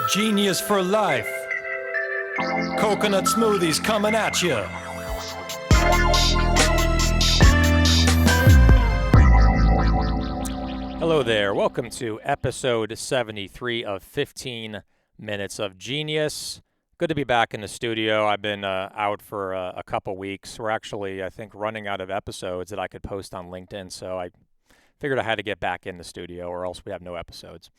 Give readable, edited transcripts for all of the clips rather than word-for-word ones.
Genius for life. Coconut smoothies coming at you. Hello there. Welcome to episode 73 of 15 Minutes of Genius. Good to be back in the studio. I've been out for a couple weeks. We're actually, I think, running out of episodes that I could post on LinkedIn, so I figured I had to get back in the studio or else we have no episodes.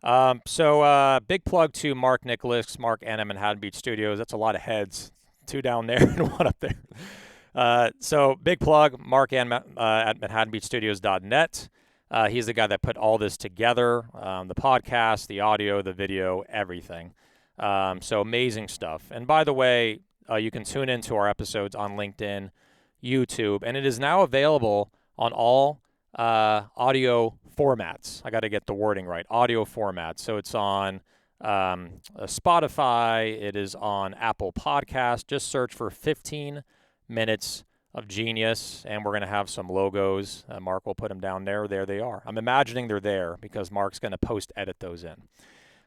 Big plug to Mark Nicholas, Mark and Manhattan Beach Studios. That's a lot of heads, 2 down there and 1 up there. So big plug, Mark and at manhattanbeachstudios.net. He's the guy that put all this together, the podcast, the audio, the video, everything. So amazing stuff. And by the way, you can tune into our episodes on LinkedIn, YouTube, and it is now available on all audio formats. I got to get the wording right. Audio formats. So it's on Spotify. It is on Apple Podcast. Just search for 15 Minutes of Genius, and we're going to have some logos. Mark will put them down there. There they are. I'm imagining they're there because Mark's going to post-edit those in.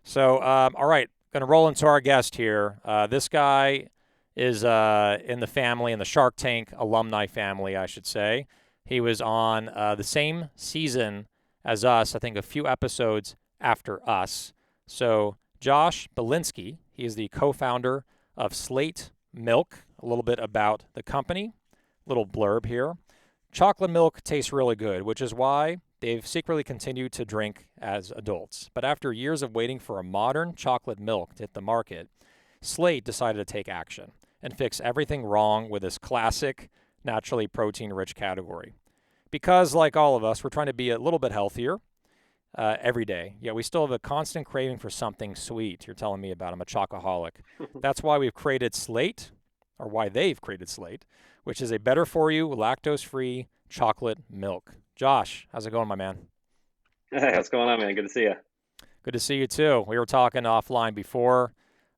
So, all right, going to roll into our guest here. This guy is in the family, in the Shark Tank alumni family, I should say. He was on the same season as us, I think a few episodes after us. So Josh Belinsky, he is the co-founder of Slate Milk. A little bit about the company, little blurb here. Chocolate milk tastes really good, which is why they've secretly continued to drink as adults. But after years of waiting for a modern chocolate milk to hit the market, Slate decided to take action and fix everything wrong with this classic, naturally protein-rich category. Because, like all of us, we're trying to be a little bit healthier every day. Yet we still have a constant craving for something sweet. You're telling me about. I'm a chocoholic. That's why we've created Slate, or why they've created Slate, which is a better-for-you, lactose-free chocolate milk. Josh, how's it going, my man? Hey, what's going on, man? Good to see you. Good to see you, too. We were talking offline before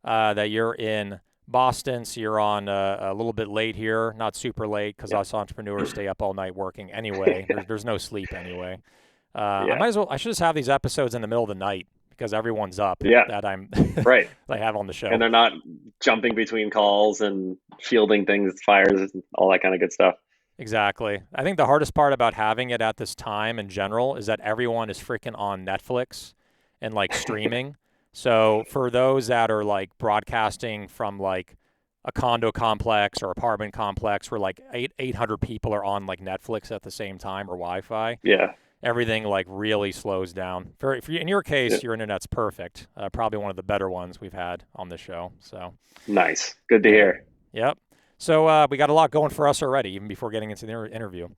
that you're in Boston, so you're on a little bit late here, not super late because us entrepreneurs stay up all night working anyway. There's no sleep anyway. I should just have these episodes in the middle of the night because everyone's up that I'm right. I have on the show. And they're not jumping between calls and fielding things, fires, and all that kind of good stuff. Exactly. I think the hardest part about having it at this time in general is that everyone is freaking on Netflix and like streaming. So for those that are like broadcasting from like a condo complex or apartment complex where like 800 people are on like Netflix at the same time or Wi-Fi, everything like really slows down. In your case, your internet's perfect. Probably one of the better ones we've had on the show. So nice. Good to hear. Yep. So we got a lot going for us already, even before getting into the interview.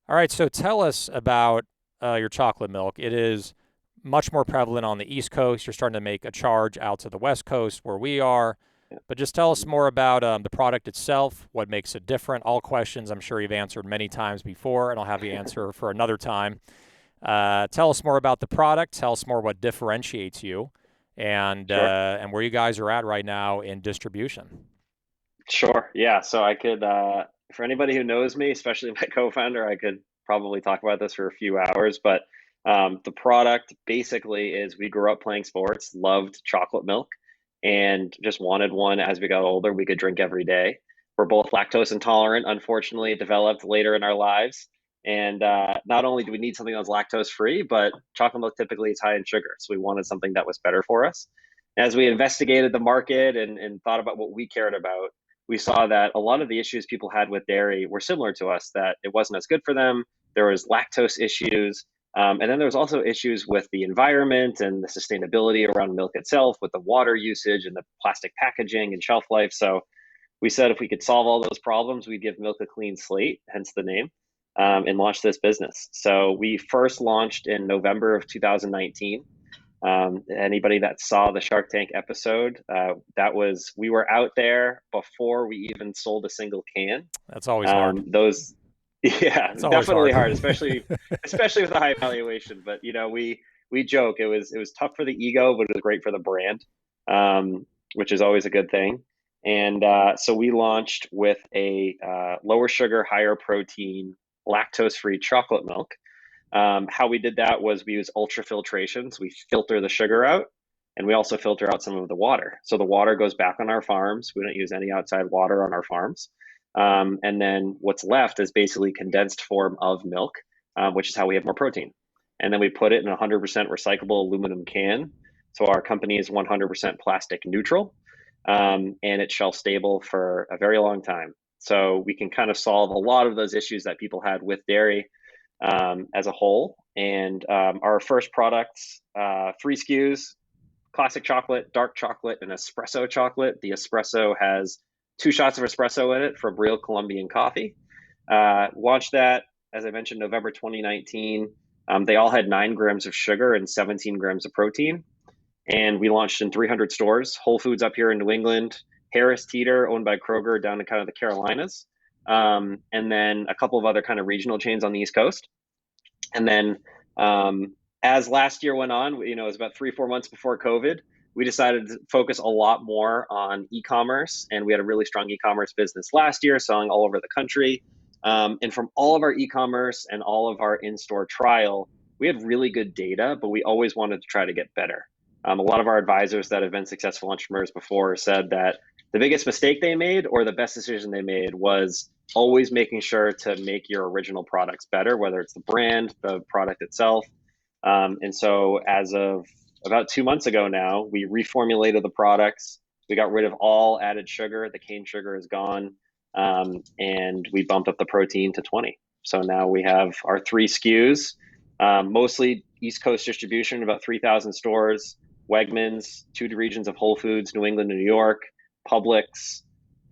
All right. So tell us about your chocolate milk. It is much more prevalent on the East Coast. You're starting to make a charge out to the West Coast where we are. But just tell us more about the product itself, what makes it different. All questions I'm sure you've answered many times before, and I'll have you answer for another time. Tell us more about the product. Tell us more what differentiates you and where you guys are at right now in distribution. Sure. Yeah. So I could, for anybody who knows me, especially my co-founder, I could probably talk about this for a few hours, but the product basically is we grew up playing sports, loved chocolate milk, and just wanted one as we got older we could drink every day. We're both lactose intolerant, unfortunately, it developed later in our lives. And not only do we need something that was lactose free, but chocolate milk typically is high in sugar. So we wanted something that was better for us. As we investigated the market and thought about what we cared about, we saw that a lot of the issues people had with dairy were similar to us, that it wasn't as good for them. There was lactose issues. And then there was also issues with the environment and the sustainability around milk itself, with the water usage and the plastic packaging and shelf life. So we said if we could solve all those problems, we'd give milk a clean slate, hence the name, and launch this business. So we first launched in November of 2019. Anybody that saw the Shark Tank episode, we were out there before we even sold a single can. That's always hard. It's definitely hard, especially with a high valuation. But we joke it was tough for the ego, but it was great for the brand, which is always a good thing. And so we launched with a lower sugar, higher protein, lactose-free chocolate milk. How we did that was we use ultrafiltration. So we filter the sugar out. And we also filter out some of the water. So the water goes back on our farms. We don't use any outside water on our farms. And then what's left is basically condensed form of milk, which is how we have more protein. And then we put it in a 100% recyclable aluminum can. So our company is 100% plastic neutral, and it's shelf stable for a very long time. So we can kind of solve a lot of those issues that people had with dairy as a whole. And our first products, 3 SKUs: classic chocolate, dark chocolate, and espresso chocolate. The espresso has 2 shots of espresso in it from real Colombian coffee. Launched that, as I mentioned, November 2019. They all had 9 grams of sugar and 17 grams of protein. And we launched in 300 stores: Whole Foods up here in New England, Harris Teeter, owned by Kroger, down in kind of the Carolinas, and then a couple of other kind of regional chains on the East Coast. And then as last year went on, it was about 3-4 months before COVID, we decided to focus a lot more on e-commerce. And we had a really strong e-commerce business last year, selling all over the country. And from all of our e-commerce and all of our in-store trial, we had really good data, but we always wanted to try to get better. A lot of our advisors that have been successful entrepreneurs before said that the biggest mistake they made, or the best decision they made, was always making sure to make your original products better, whether it's the brand, the product itself. And so as of about 2 months ago now, we reformulated the products. We got rid of all added sugar. The cane sugar is gone. And we bumped up the protein to 20. So now we have our 3 SKUs, mostly East Coast distribution, about 3,000 stores, Wegmans, 2 regions of Whole Foods, New England and New York, Publix,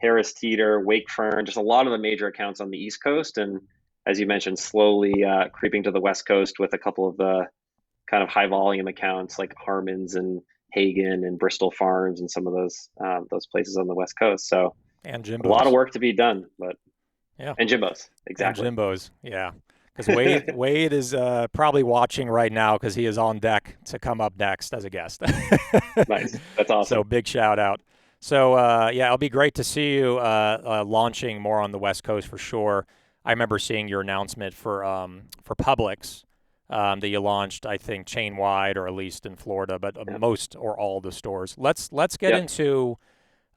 Harris Teeter, Wakefern, just a lot of the major accounts on the East Coast. And as you mentioned, slowly creeping to the West Coast with a couple of the kind of high volume accounts like Harmon's and Hagen and Bristol Farms and some of those places on the West Coast. So And a lot of Jimbo's. work to be done, but Yeah. and Jimbo's, And exactly. Jimbo's. Yeah. Because Wade is probably watching right now because he is on deck to come up next as a guest. Nice. That's So awesome. big shout out. So yeah, it'll be great to see you launching more on the West Coast for sure. I remember seeing your announcement for Publix that you launched, I think chain wide or at least in Florida, but Yep. most or all the stores. Let's get Yep. into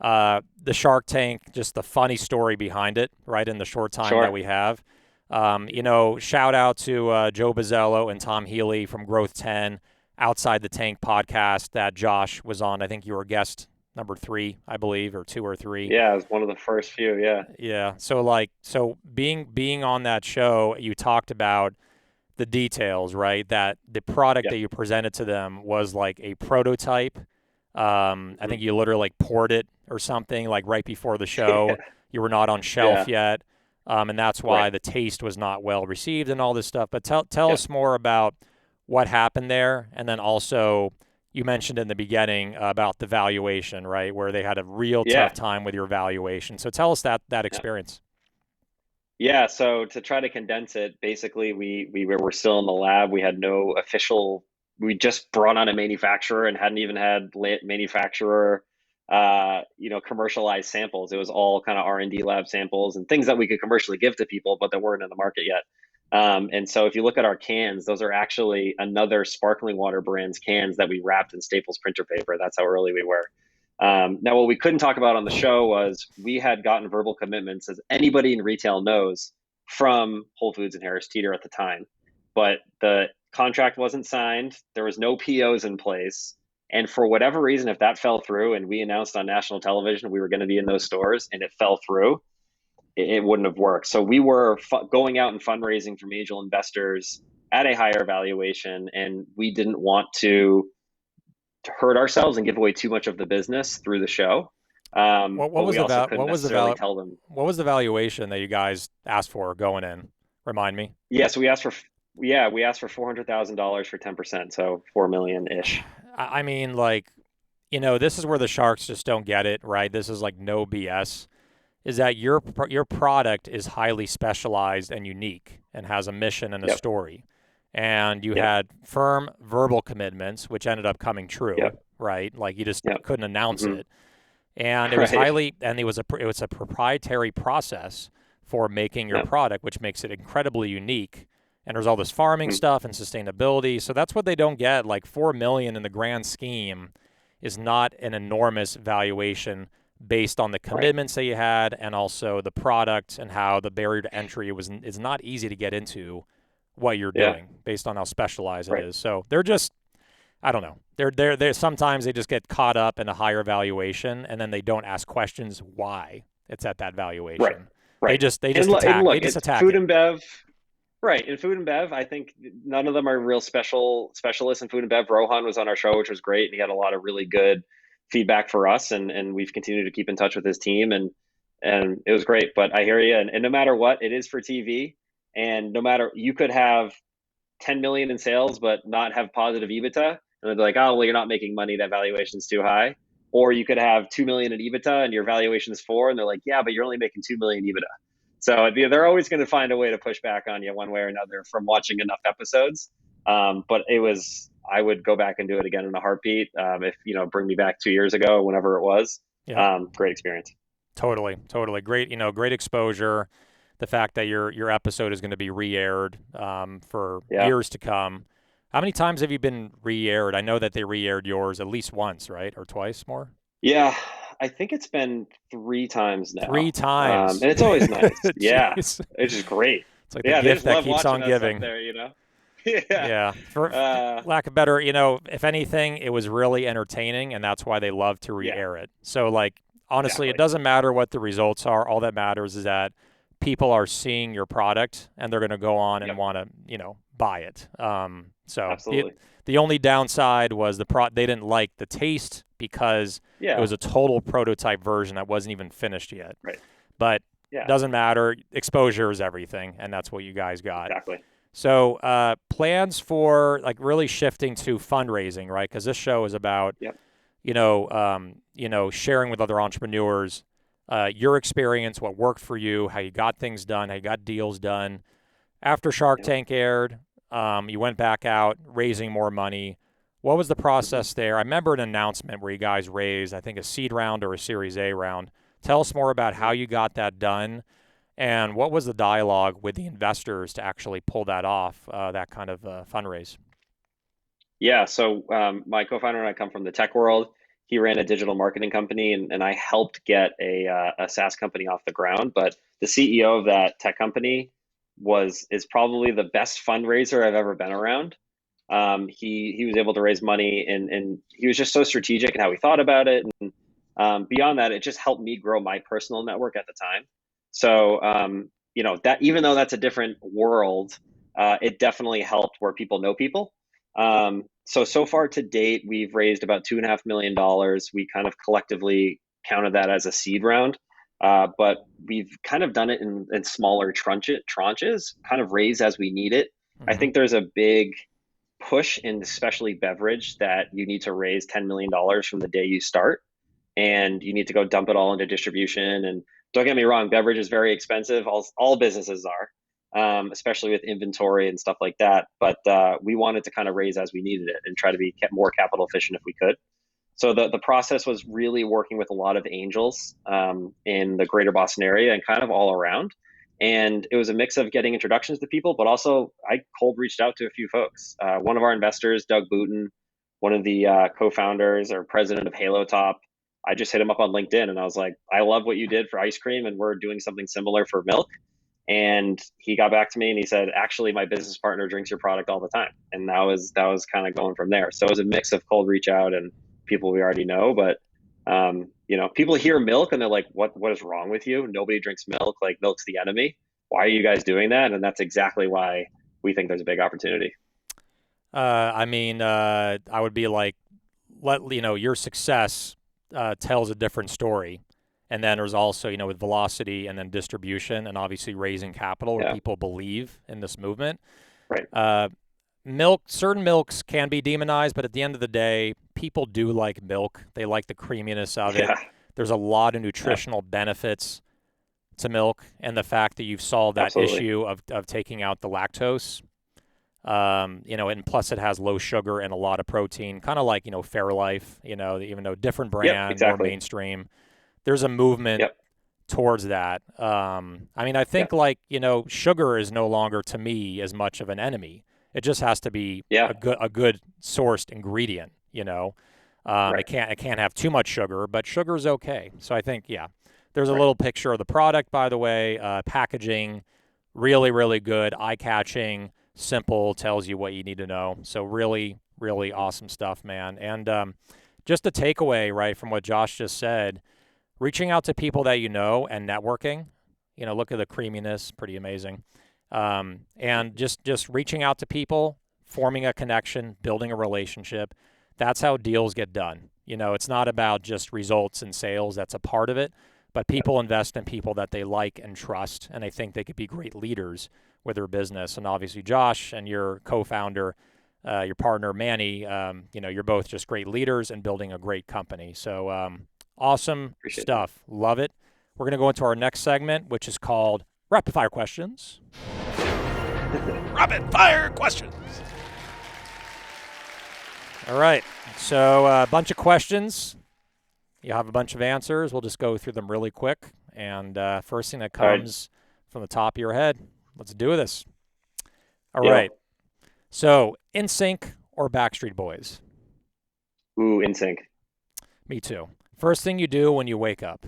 the Shark Tank, just the funny story behind it, right? In the short time that Sure. we have. Shout out to Joe Bazzello and Tom Healy from Growth 10, Outside the Tank podcast that Josh was on. I think you were guest number 3, I believe, or 2 or 3. Yeah, it was one of the first few. Yeah. Yeah. So being on that show, you talked about the details, right? That the product Yep. that you presented to them was like a prototype. I Mhm. think you literally like poured it or something like right before the show. Yeah. You were not on shelf Yeah. yet, and that's Right. why the taste was not well received and all this stuff. But tell Yep. us more about what happened there, and then also you mentioned in the beginning about the valuation, right? Where they had a real tough Yeah. time with your valuation. So tell us that Yeah. experience. Yeah. So to try to condense it, basically we were still in the lab. We had no official. We just brought on a manufacturer and hadn't even had manufacturer, commercialized samples. It was all kind of R&D lab samples and things that we could commercially give to people, but that weren't in the market yet. And so if you look at our cans, those are actually another sparkling water brand's cans that we wrapped in Staples printer paper. That's how early we were. Now, what we couldn't talk about on the show was we had gotten verbal commitments, as anybody in retail knows, from Whole Foods and Harris Teeter at the time. But the contract wasn't signed, there was no POs in place. And for whatever reason, if that fell through and we announced on national television we were going to be in those stores and it fell through, it wouldn't have worked. So we were going out and fundraising from angel investors at a higher valuation, and we didn't want to hurt ourselves and give away too much of the business through the show. What But was we the also val- couldn't necessarily tell them. what was the valuation that you guys asked for going in? Remind me. Yeah, so we asked for $400,000 for 10%, so 4 million ish. I mean, like, this is where the Sharks just don't get it, right? This is like no BS. Is that your product is highly specialized and unique and has a mission and a Yep, story. And you yep, had firm verbal commitments, which ended up coming true, yep, right? Like you just yep. couldn't announce Hmm. it. And Right. it was a proprietary process for making your Yep. product, which makes it incredibly unique. And there's all this farming Mm. stuff and sustainability. So that's what they don't get. Like 4 million in the grand scheme, is not an enormous valuation based on the Right. commitments that you had and also the product and how the barrier to entry is not easy to get into what you're Yeah. doing based on how specialized it Right. is. So they're just, I don't know. They're sometimes they just get caught up in a higher valuation and then they don't ask questions why it's at that Right. valuation. They Right. just they And, just and attack they look, just it's attack food it. and bev. Right. In food and bev, I think none of them are real specialists in food and bev. Rohan was on our show, which was great. And he had a lot of really good feedback for us. And we've continued to keep in touch with his team and it was great. But I hear you. And no matter what, it is for TV. And no matter, you could have 10 million in sales, but not have positive EBITDA. And they'd be like, oh, well, you're not making money. That valuation's too high. Or you could have 2 million in EBITDA and your valuation is 4. And they're like, yeah, but you're only making 2 million EBITDA. So they're always going to find a way to push back on you one way or another from watching enough episodes. But I would go back and do it again in a heartbeat. If, bring me back 2 years ago, whenever it was. Yep. Great experience. Totally. Great, great exposure. The fact that your episode is going to be re-aired for Yeah. years to come. How many times have you been re-aired? I know that they re-aired yours at least once, right? Or twice more? Yeah. I think it's been 3 times Three now. times. And it's always nice. Yeah. Jeez. It's just great. It's like the Yeah. They gift just that love keeps watching on us up giving. there. Yeah. Yeah. For Uh, lack of better, if anything, it was really entertaining, and that's why they love to yeah. re-air it. So, like, honestly, it Exactly. doesn't matter what the results are. All that matters is that people are seeing your product and they're going to go on and Yep. want to, buy it. So Absolutely. the only downside was they didn't like the taste because it Yeah. was a total prototype version that wasn't even finished yet. Right. But Yeah. doesn't matter. Exposure is everything, and that's what you guys got. Exactly. So plans for like really shifting to fundraising, right? Because this show is about, Yep. sharing with other entrepreneurs your experience, what worked for you, how you got things done, how you got deals done. After Shark Yep. Tank aired, you went back out raising more money. What was the Mhm. process there? I remember an announcement where you guys raised, I think, a seed round or a Series A round. Tell us more about how Mhm. you got that done and what was the dialogue with the investors to actually pull that off, that kind of fundraise? Yeah. So my co-founder and I come from the tech world. He ran a digital marketing company, and I helped get a SaaS company off the ground. But the CEO of that tech company is probably the best fundraiser I've ever been around. He was able to raise money, and he was just so strategic in how he thought about it. And beyond that, it just helped me grow my personal network at the time. So that, even though that's a different world, it definitely helped where people know people. So far to date, we've raised about $2.5 million. We kind of collectively counted that as a seed round. But we've kind of done it in smaller tranches, kind of raise as we need it. I Mm-hmm. think there's a big push in especially beverage that you need to raise $10 million from the day you start, and you need to go dump it all into distribution. And don't get me wrong, beverage is very expensive. All businesses are, especially with inventory and stuff like that. But we wanted to kind of raise as we needed it and try to be more capital efficient if we could. So the process was really working with a lot of angels in the greater Boston area and kind of all around. And it was a mix of getting introductions to people, but also I cold reached out to a few folks. One of our investors, Doug Booten, one of the co-founders or president of Halo Top, I just hit him up on LinkedIn and I was like, I love what you did for ice cream, and we're doing something similar for milk. And he got back to me and he said, actually, my business partner drinks your product all the time. And that was kind of going from there. So it was a mix of cold reach out and people we already know. But people hear milk and they're like, what is wrong with you? Nobody drinks milk. Like, milk's the enemy. Why are you guys doing that? And that's exactly why we think there's a big opportunity. I would be like, your success tells a different story. And then there's also, with velocity and then distribution and obviously raising capital where Yeah. people believe in this movement. Right. Certain milks can be demonized, but at the end of the day, people do like milk. They like the creaminess of it. Yeah. There's a lot of Yeah. nutritional benefits to milk, and the fact that you've solved that Absolutely. issue of taking out the lactose, and plus it has low sugar and a lot of protein, kind of like, Fairlife, even though different Yep. brand, more Exactly. mainstream. There's a movement Yep. towards that. I think Yep. like, sugar is no longer to me as much of an enemy. It just has to be Yeah. a good sourced ingredient, Right. It can't have too much sugar, but sugar is okay. So I think, yeah, there's a little picture of the product, by the way. Packaging, really, really good, eye-catching, simple, tells you what you need to know. So really, really awesome stuff, man. And just a takeaway, right, from what Josh just said, reaching out to people that you know and networking. Look at the creaminess, pretty amazing. And just reaching out to people, forming a connection, building a relationship. That's how deals get done. It's not about just results and sales. That's a part of it. But people invest in people that they like and trust, and they think they could be great leaders with their business. And obviously, Josh and your co-founder, your partner Manny, you're both just great leaders and building a great company. So awesome Appreciate that. stuff. Love it. We're going to go into our next segment, which is called Rapid Fire Questions. Rapid Fire Questions. All right. So a bunch of questions. You have a bunch of answers. We'll just go through them really quick. And first thing that comes from the top of your head, let's do this. All right. So, NSYNC or Backstreet Boys? Ooh, NSYNC. Me too. First thing you do when you wake up?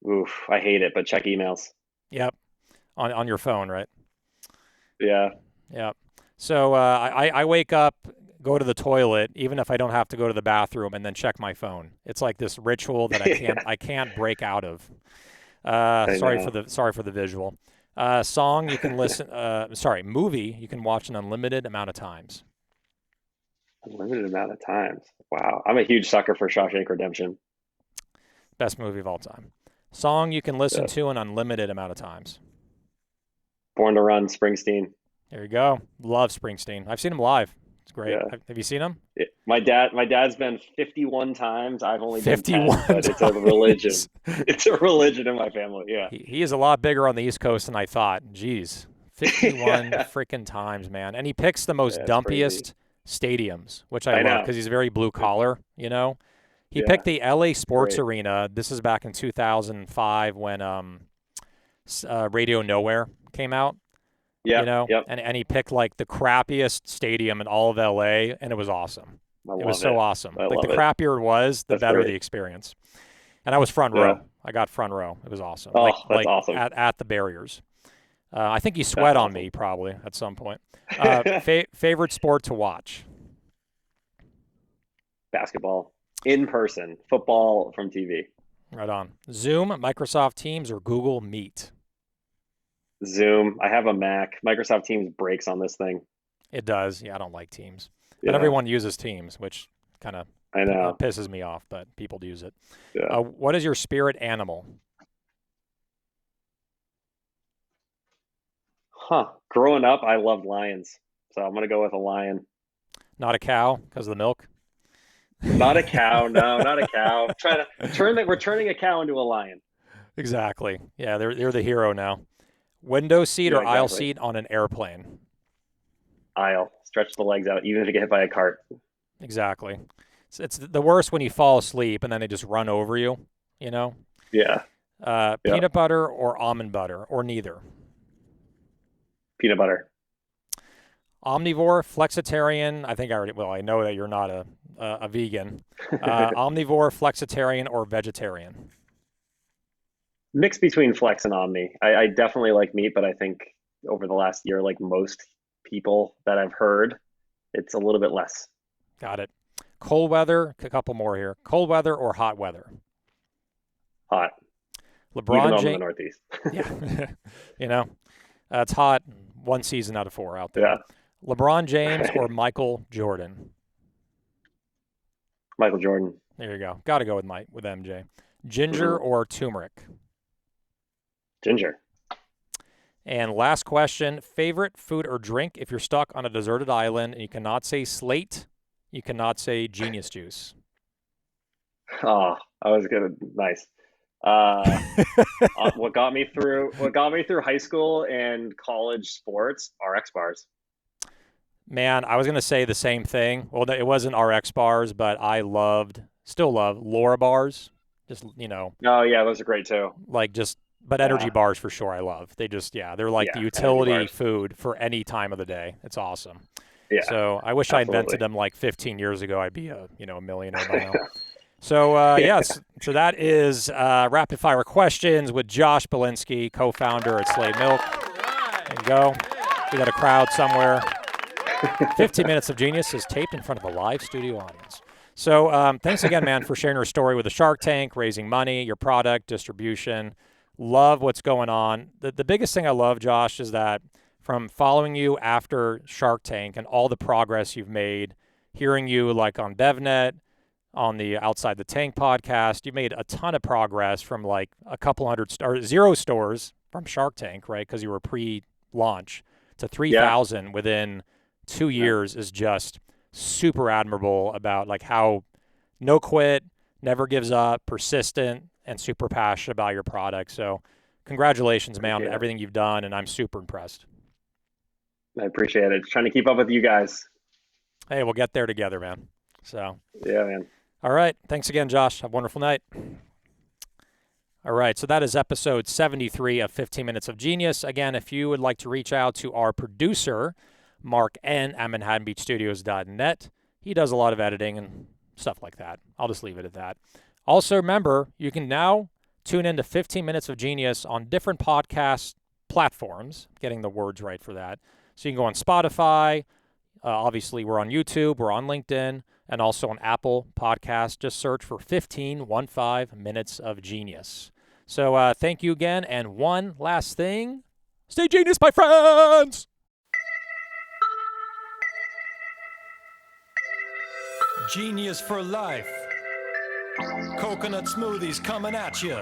Oof, I hate it, but check emails. Yep. On your phone, right? Yeah. Yep. So I wake up, go to the toilet, even if I don't have to go to the bathroom, and then check my phone. It's like this ritual that I can't break out of. Sorry for the visual. Song you can listen. Movie you can watch an unlimited amount of times. Unlimited amount of times. Wow. I'm a huge sucker for Shawshank Redemption. Best movie of all time. Song you can listen to an unlimited amount of times. Born to Run, Springsteen. There you go. Love Springsteen. I've seen him live. It's great. Yeah. Have you seen him? My dad's been 51 times. I've only been 51 10, but it's a religion. It's a religion in my family. Yeah. He is a lot bigger on the East Coast than I thought. Jeez. 51 freaking times, man. And he picks the most dumpiest stadiums, which I love because he's very blue collar, He picked the LA Sports Arena. This is back in 2005 when Radio Nowhere came out. And he picked like the crappiest stadium in all of LA, and it was awesome. It was so awesome. Like the crappier it was, the better the experience. And I was front row. I got front row. It was awesome. Oh, that's awesome. At the barriers. I think you sweat on me probably at some point. Favorite sport to watch? Basketball. In person. Football from TV. Right on. Zoom, Microsoft Teams, or Google Meet? Zoom. I have a Mac. Microsoft Teams breaks on this thing. It does. Yeah, I don't like Teams. But everyone uses Teams, which kind of pisses me off, but people do use it. Yeah. What is your spirit animal? Growing up, I loved lions. So I'm going to go with a lion. Not a cow because of the milk? Not a cow. No, not a cow. We're turning a cow into a lion. Exactly. Yeah, they're the hero now. Window seat or aisle seat on an airplane? Aisle. Stretch the legs out, even if you get hit by a cart. Exactly. It's the worst when you fall asleep and then they just run over you, Yeah. Peanut butter or almond butter, or neither? Peanut butter. Omnivore, flexitarian. I know that you're not a vegan. Omnivore, flexitarian, or vegetarian? Mix between flex and omni. I definitely like meat, but I think over the last year, like most people that I've heard, it's a little bit less. Got it. Cold weather, a couple more here. Cold weather or hot weather? Hot. LeBron James. In the Northeast. Yeah. It's hot one season out of 4 out there. Yeah. LeBron James or Michael Jordan? Michael Jordan. There you go. Got to go with MJ. Ginger or turmeric? Ginger. And last question, favorite food or drink if you're stuck on a deserted island and you cannot say Slate, you cannot say Genius Juice? Oh, I was good. Nice. What got me through high school and college sports, RX bars. Man, I was going to say the same thing. Well, it wasn't RX bars, but I still love Laura bars. Just, Oh, yeah, those are great too. But energy bars for sure I love. They're like the utility food for any time of the day. It's awesome. Yeah, So I wish I absolutely. invented them like 15 years ago. I'd be a millionaire by now. So yes, so that is rapid fire questions with Josh Belinsky, co-founder at Slate Milk. There you go. We got a crowd somewhere. 15 Minutes of Genius is taped in front of a live studio audience. So thanks again, man, for sharing your story with the Shark Tank, raising money, your product, distribution. Love what's going on. The biggest thing I love, Josh, is that from following you after Shark Tank and all the progress you've made, hearing you like on BevNet, on the Outside the Tank podcast, you made a ton of progress from like a couple hundred or 0 stores from Shark Tank, right? Because you were pre-launch to 3,000 within 2 years is just super admirable about like how no quit, never gives up, persistent, and super passionate about your product. So congratulations, man, on everything you've done, and I'm super impressed. I appreciate it. Just trying to keep up with you guys. Hey, we'll get there together, man. So yeah, man. All right. Thanks again, Josh. Have a wonderful night. All right. So that is episode 73 of 15 Minutes of Genius. Again, if you would like to reach out to our producer, Mark N. at ManhattanBeachStudios.net, he does a lot of editing and stuff like that. I'll just leave it at that. Also, remember, you can now tune into 15 Minutes of Genius on different podcast platforms, getting the words right for that. So you can go on Spotify. Obviously, we're on YouTube. We're on LinkedIn. And also on Apple Podcasts. Just search for 15 Minutes of Genius. So thank you again. And one last thing. Stay genius, my friends! Genius for life. Coconut smoothies coming at you.